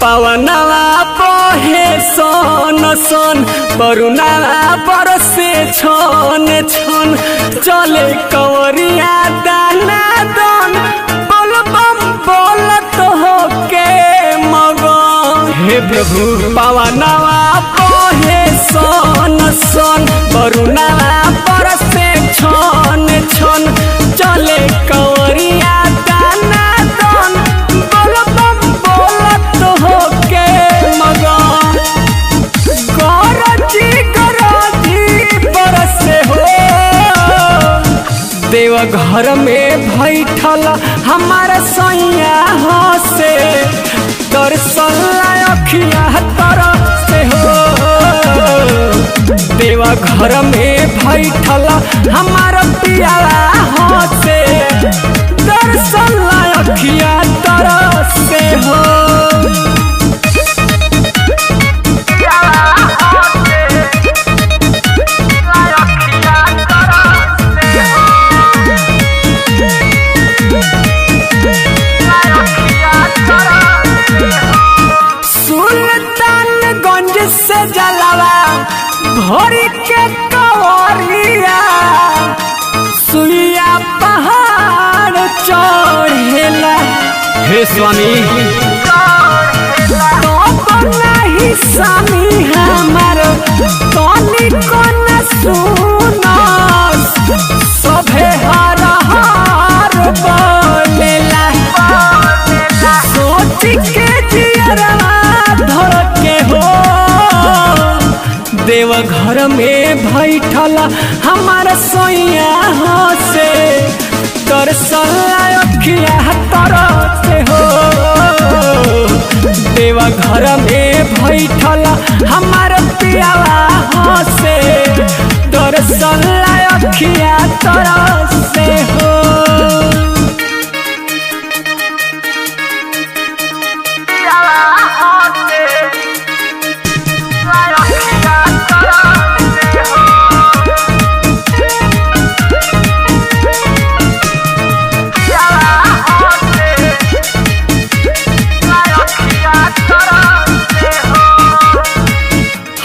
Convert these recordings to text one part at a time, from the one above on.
पवनवा बहे सोन सोन बरुनवा बरसे छन छन चले कंवरिया दाना दान बोलबम बोलत होके मगन। हे प्रभु पवनवा बहे सोन सोन बरुनवा बरसे छन छन चले कंवरिया दाना दान बोलबम बोलत होके मगन। गरजी बरसे हो देवघर में बैठल हमारा सैया हसे दर्शन अखिया तरफ से हो। देवघर में बैठल हमारा पियाला हसे दर्शन अखिया तरफ से हो। सुल्तानगंज से जलवा भरी के कंवरिया सुइया पहाड़ चढ़ेला। हे स्वामी तो नहीं स्वामी हमार तनी को न सुनस सभे हर हर बोलेला। सोच के जियरवा धर के हो देवघर में बैठल हमारा सोइया हसे दर्शन अखिया तरफ से हो। देवघर में बैठल हमारा पियाला हसे दर्शन अखिया तरफ से हो।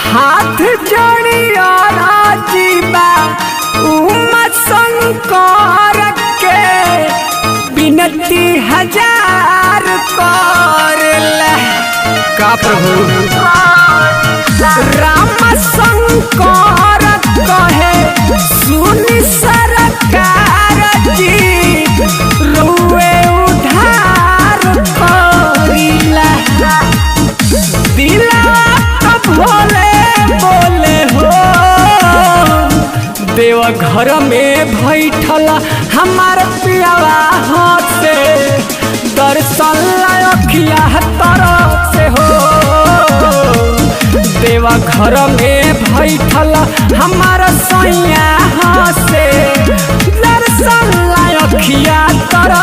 हाथ जोड़िया राजीबा उमा शंकर के बिनती हजार करला। का प्रभु राम शंकर कहे सुनी सरकार जी रुए उधार करिला। दिला भोले बोले हो देवघर में बैठल हमार पियावा हसे दर्शन अखिया तरफ से हो। देवघर में बैठल हमारा सैया हसे दर्शन अखिया तरफ